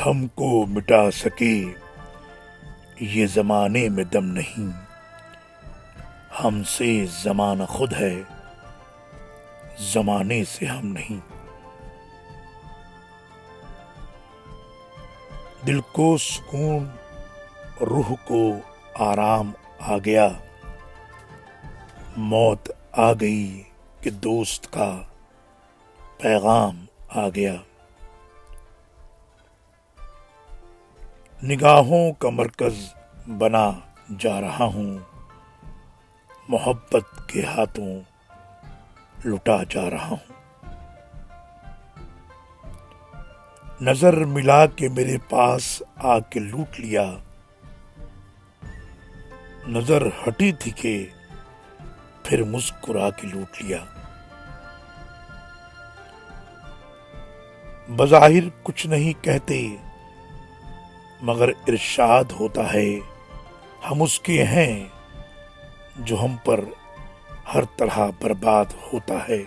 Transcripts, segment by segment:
ہم کو مٹا سکے یہ زمانے میں دم نہیں، ہم سے زمانہ خود ہے، زمانے سے ہم نہیں۔ دل کو سکون، روح کو آرام آ گیا، موت آ گئی کہ دوست کا پیغام آ گیا۔ نگاہوں کا مرکز بنا جا رہا ہوں، محبت کے ہاتھوں لٹا جا رہا ہوں۔ نظر ملا کے میرے پاس آ کے لوٹ لیا، نظر ہٹی تھی کہ پھر مسکرا کے لوٹ لیا۔ بظاہر کچھ نہیں کہتے مگر ارشاد ہوتا ہے، ہم اس کے ہیں جو ہم پر ہر طرح برباد ہوتا ہے۔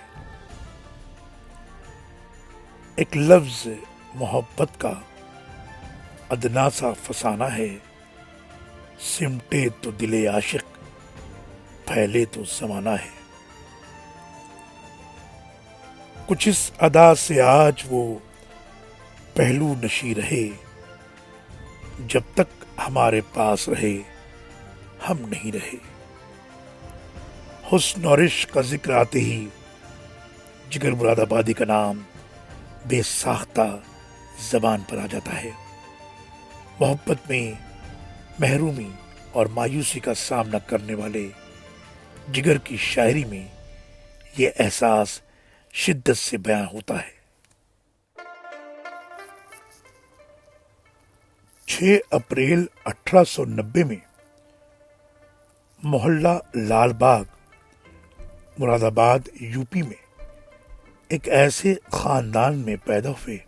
ایک لفظ محبت کا ادنا سا فسانہ ہے، سمٹے تو دل عاشق، پھیلے تو زمانہ ہے۔ کچھ اس ادا سے آج وہ پہلو نشیں رہے، جب تک ہمارے پاس رہے ہم نہیں رہے۔ حسن اور عشق کا ذکر آتے ہی جگر مراد آبادی کا نام بے ساختہ زبان پر آ جاتا ہے۔ محبت میں محرومی اور مایوسی کا سامنا کرنے والے جگر کی شاعری میں یہ احساس شدت سے بیان ہوتا ہے۔ 6 اپریل 1890 میں محلہ لال باغ، مراد آباد، یو پی میں ایک ایسے خاندان میں پیدا ہوئے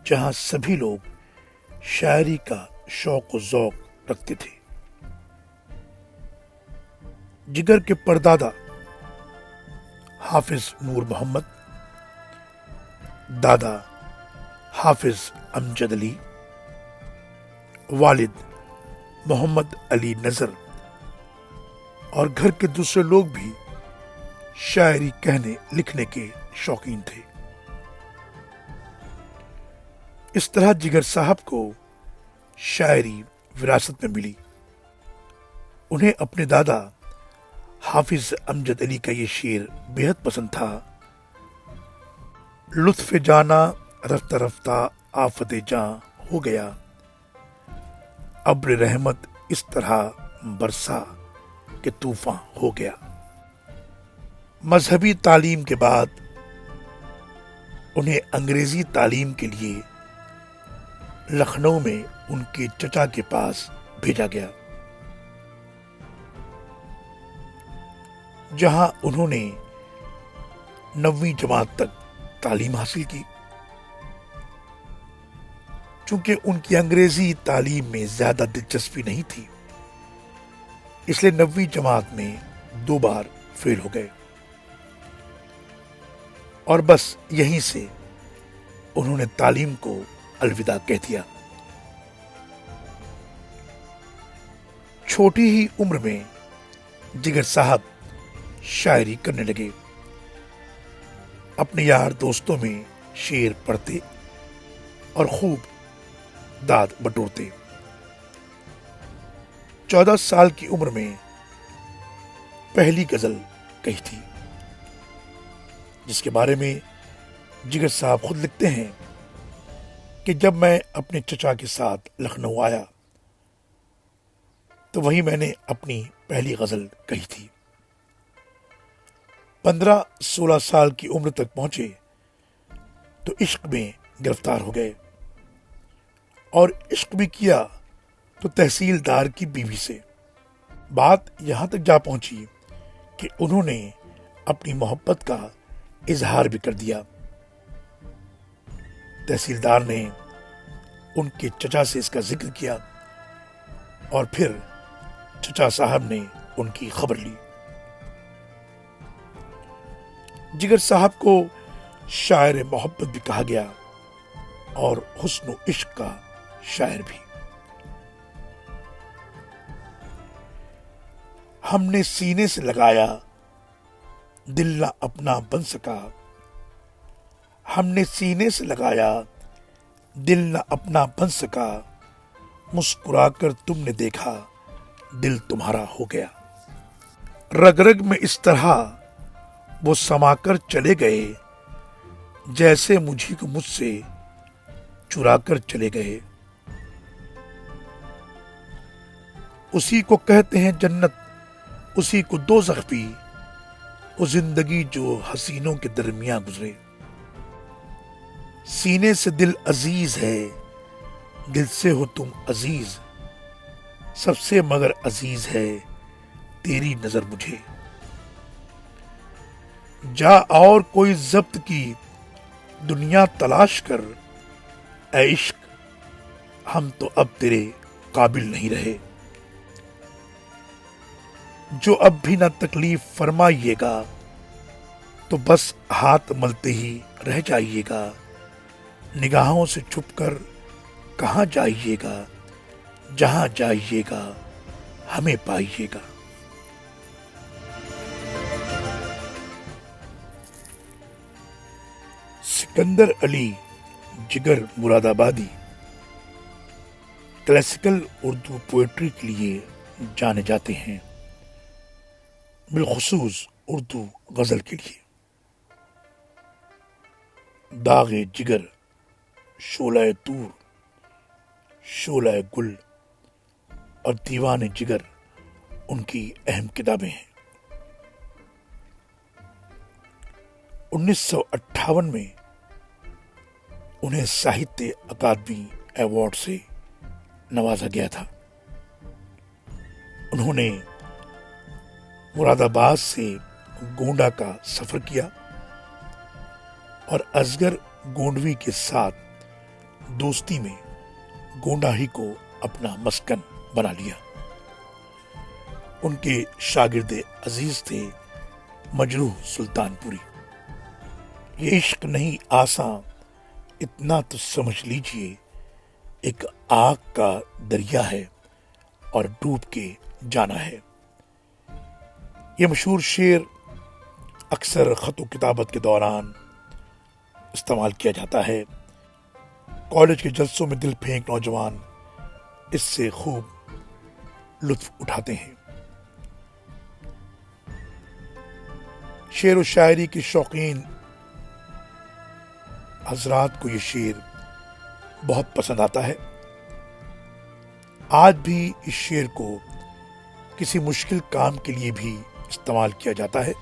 جہاں سبھی لوگ شاعری کا شوق و ذوق رکھتے تھے۔ جگر کے پردادا حافظ نور محمد، دادا حافظ امجد علی، والد محمد علی نظر اور گھر کے دوسرے لوگ بھی شاعری کہنے لکھنے کے شوقین تھے۔ اس طرح جگر صاحب کو شاعری وراثت میں ملی۔ انہیں اپنے دادا حافظ امجد علی کا یہ شعر بےحد پسند تھا، لطف جانا رفتہ رفتہ آفت جاں ہو گیا، ابر رحمت اس طرح برسا کہ طوفان ہو گیا۔ مذہبی تعلیم کے بعد انہیں انگریزی تعلیم کے لیے لکھنؤ میں ان کے چچا کے پاس بھیجا گیا، جہاں انہوں نے 9ویں جماعت تک تعلیم حاصل کی۔ چونکہ ان کی انگریزی تعلیم میں زیادہ دلچسپی نہیں تھی، اس لیے 9ویں جماعت میں 2 بار فیل ہو گئے، اور بس یہیں سے انہوں نے تعلیم کو الوداع کہہ دیا۔ چھوٹی ہی عمر میں جگر صاحب شاعری کرنے لگے، اپنے یار دوستوں میں شعر پڑھتے اور خوب داد بٹورتے۔ 14 سال کی عمر میں پہلی غزل کہی تھی، جس کے بارے میں جگر صاحب خود لکھتے ہیں کہ جب میں اپنے چچا کے ساتھ لکھنؤ آیا تو وہیں میں نے اپنی پہلی غزل کہی تھی۔ 15-16 سال کی عمر تک پہنچے تو عشق میں گرفتار ہو گئے، اور عشق بھی کیا تو تحصیلدار کی بیوی سے۔ بات یہاں تک جا پہنچی کہ انہوں نے اپنی محبت کا اظہار بھی کر دیا۔ تحصیلدار نے ان کے چچا سے اس کا ذکر کیا، اور پھر چچا صاحب نے ان کی خبر لی۔ جگر صاحب کو شاعر محبت بھی کہا گیا، اور حسن و عشق کا شاعر بھی۔ ہم نے سینے سے لگایا دل نہ اپنا بن سکا، ہم نے سینے سے لگایا دل نہ اپنا بن سکا، مسکرا کر تم نے دیکھا دل تمہارا ہو گیا۔ رگ رگ میں اس طرح وہ سما کر چلے گئے، جیسے مجھے کو مجھ سے چرا کر چلے گئے۔ اسی کو کہتے ہیں جنت، اسی کو دوزخ بھی، وہ زندگی جو حسینوں کے درمیان گزرے۔ سینے سے دل عزیز ہے، دل سے ہو تم عزیز، سب سے مگر عزیز ہے تیری نظر مجھے۔ جا اور کوئی ضبط کی دنیا تلاش کر، اے عشق ہم تو اب تیرے قابل نہیں رہے۔ جو اب بھی نہ تکلیف فرمائیے گا، تو بس ہاتھ ملتے ہی رہ جائیے گا، نگاہوں سے چھپ کر کہاں جائیے گا، جہاں جائیے گا ہمیں پائیے گا۔ سکندر علی جگر مراد آبادی کلاسیکل اردو پوئٹری کے لیے جانے جاتے ہیں، بالخصوص اردو غزل کے لیے۔ داغ جگر، شعلہ طور، شعلہ گل اور دیوان جگر ان کی اہم کتابیں ہیں۔ 1958 میں انہیں ساہتیہ اکادمی ایوارڈ سے نوازا گیا تھا۔ انہوں نے مراد آباد سے گونڈہ کا سفر کیا اور اصغر گونڈوی کے ساتھ دوستی میں گونڈہ ہی کو اپنا مسکن بنا لیا۔ ان کے شاگرد عزیز تھے مجروح سلطان پوری۔ یہ عشق نہیں آساں اتنا تو سمجھ لیجئے، ایک آگ کا دریا ہے اور ڈوب کے جانا ہے۔ یہ مشہور شعر اکثر خط و کتابت کے دوران استعمال کیا جاتا ہے۔ کالج کے جلسوں میں دل پھینک نوجوان اس سے خوب لطف اٹھاتے ہیں۔ شعر و شاعری کے شوقین حضرات کو یہ شعر بہت پسند آتا ہے۔ آج بھی اس شعر کو کسی مشکل کام کے لیے بھی استعمال کیا جاتا ہے۔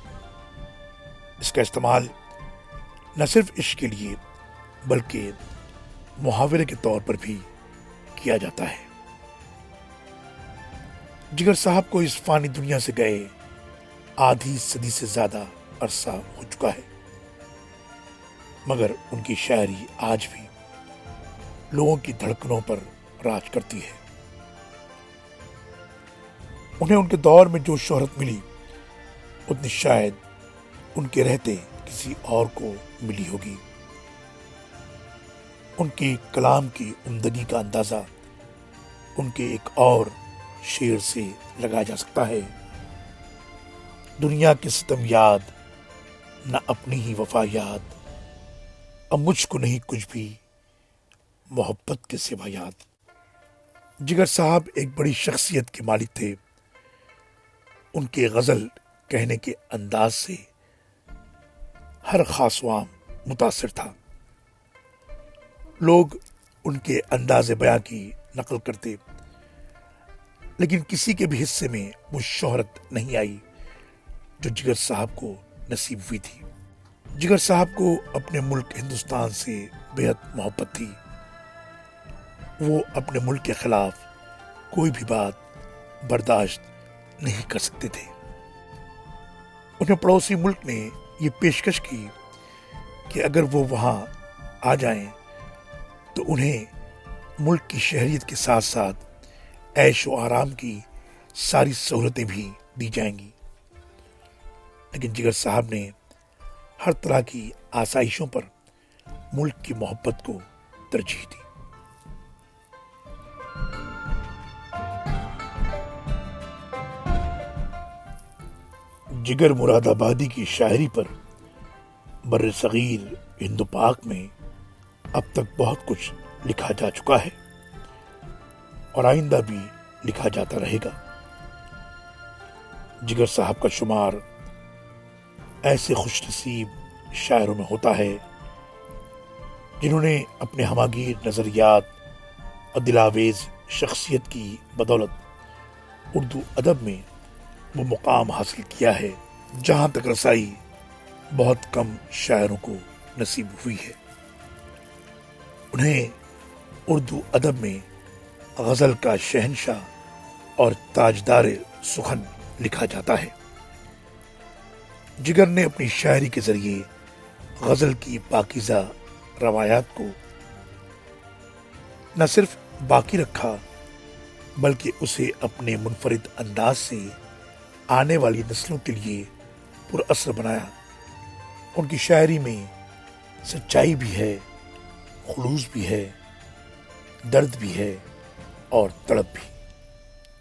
اس کا استعمال نہ صرف عشق کے لیے بلکہ محاورے کے طور پر بھی کیا جاتا ہے۔ جگر صاحب کو اس فانی دنیا سے گئے آدھی صدی سے زیادہ عرصہ ہو چکا ہے، مگر ان کی شاعری آج بھی لوگوں کی دھڑکنوں پر راج کرتی ہے۔ انہیں ان کے دور میں جو شہرت ملی اتنی شاید ان کے رہتے کسی اور کو ملی ہوگی۔ ان کی کلام کی عمدگی کا اندازہ ان کے ایک اور شعر سے لگایا جا سکتا ہے۔ دنیا کے ستم یاد نہ اپنی ہی وفا یاد، اب مجھ کو نہیں کچھ بھی محبت کے سوا یاد۔ جگر صاحب ایک بڑی شخصیت کے مالک تھے۔ ان کے غزل کہنے کے انداز سے ہر خاص و عام متاثر تھا۔ لوگ ان کے انداز بیاں کی نقل کرتے، لیکن کسی کے بھی حصے میں وہ شہرت نہیں آئی جو جگر صاحب کو نصیب ہوئی تھی۔ جگر صاحب کو اپنے ملک ہندوستان سے بےحد محبت تھی۔ وہ اپنے ملک کے خلاف کوئی بھی بات برداشت نہیں کر سکتے تھے۔ انہیں پڑوسی ملک نے یہ پیشکش کی کہ اگر وہ وہاں آ جائیں تو انہیں ملک کی شہریت کے ساتھ ساتھ عیش و آرام کی ساری سہولتیں بھی دی جائیں گی، لیکن جگر صاحب نے ہر طرح کی آسائشوں پر ملک کی محبت کو ترجیح دی۔ جگر مراد آبادی کی شاعری پر بر صغیر ہند و پاک میں اب تک بہت کچھ لکھا جا چکا ہے اور آئندہ بھی لکھا جاتا رہے گا۔ جگر صاحب کا شمار ایسے خوش نصیب شاعروں میں ہوتا ہے جنہوں نے اپنے ہماگیر نظریات اور دلاویز شخصیت کی بدولت اردو ادب میں وہ مقام حاصل کیا ہے جہاں تک رسائی بہت کم شاعروں کو نصیب ہوئی ہے۔ انہیں اردو ادب میں غزل کا شہنشاہ اور تاجدار سخن لکھا جاتا ہے۔ جگر نے اپنی شاعری کے ذریعے غزل کی پاکیزہ روایات کو نہ صرف باقی رکھا بلکہ اسے اپنے منفرد انداز سے آنے والی نسلوں کے لیے پر اثر بنایا۔ ان کی شاعری میں سچائی بھی ہے، خلوص بھی ہے، درد بھی ہے اور تڑپ بھی،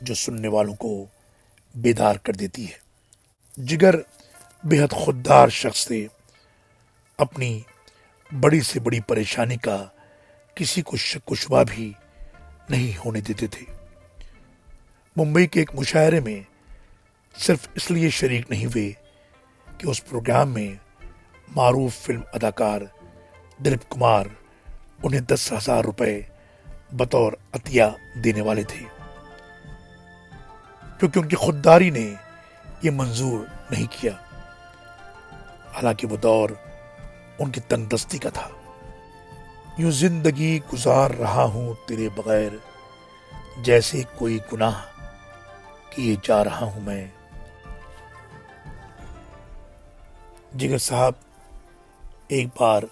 جو سننے والوں کو بیدار کر دیتی ہے۔ جگر بے حد خوددار شخص تھے، اپنی بڑی سے بڑی پریشانی کا کسی کو شک و شبہ بھی نہیں ہونے دیتے تھے۔ ممبئی کے ایک مشاعرے میں صرف اس لیے شریک نہیں ہوئے کہ اس پروگرام میں معروف فلم اداکار دلیپ کمار انہیں 10,000 روپے بطور عطیہ دینے والے تھے، کیونکہ ان کی خودداری نے یہ منظور نہیں کیا، حالانکہ وہ دور ان کی تنگ دستی کا تھا۔ یوں زندگی گزار رہا ہوں تیرے بغیر، جیسے کوئی گناہ کیے جا رہا ہوں میں۔ جگر صاحب ایک بار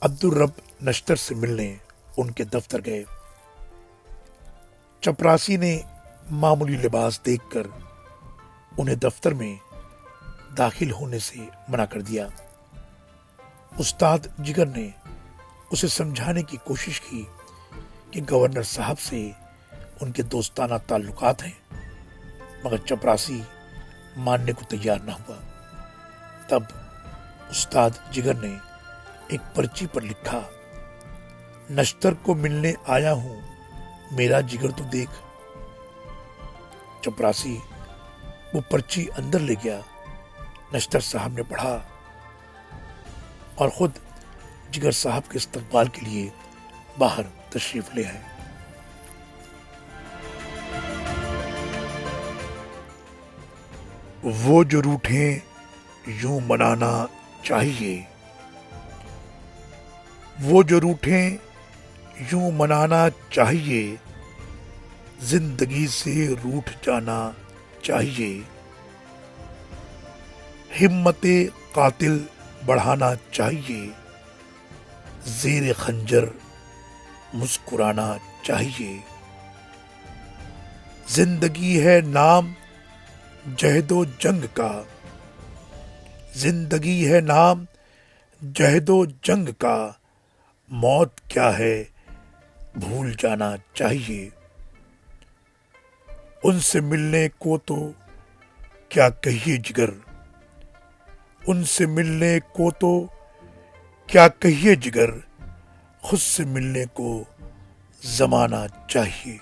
عبدالرب نشتر سے ملنے ان کے دفتر گئے۔ چپراسی نے معمولی لباس دیکھ کر انہیں دفتر میں داخل ہونے سے منع کر دیا۔ استاد جگر نے اسے سمجھانے کی کوشش کی کہ گورنر صاحب سے ان کے دوستانہ تعلقات ہیں، مگر چپراسی ماننے کو تیار نہ ہوا۔ تب استاد جگر نے ایک پرچی پر لکھا، نشتر کو ملنے آیا ہوں، میرا جگر تو دیکھ۔ چپراسی وہ پرچی اندر لے گیا، نشتر صاحب نے پڑھا اور خود جگر صاحب کے استقبال کے لیے باہر تشریف لے آئے۔ وہ جو روٹھیں یوں منانا چاہیے، وہ جو روٹھیں یوں منانا چاہیے، زندگی سے روٹھ جانا چاہیے، ہمت قاتل بڑھانا چاہیے، زیر خنجر مسکرانا چاہیے، زندگی ہے نام جہد و جنگ کا، زندگی ہے نام جہد و جنگ کا، موت کیا ہے بھول جانا چاہیے، ان سے ملنے کو تو کیا کہیے جگر، ان سے ملنے کو تو کیا کہیے جگر، خود سے ملنے کو زمانہ چاہیے۔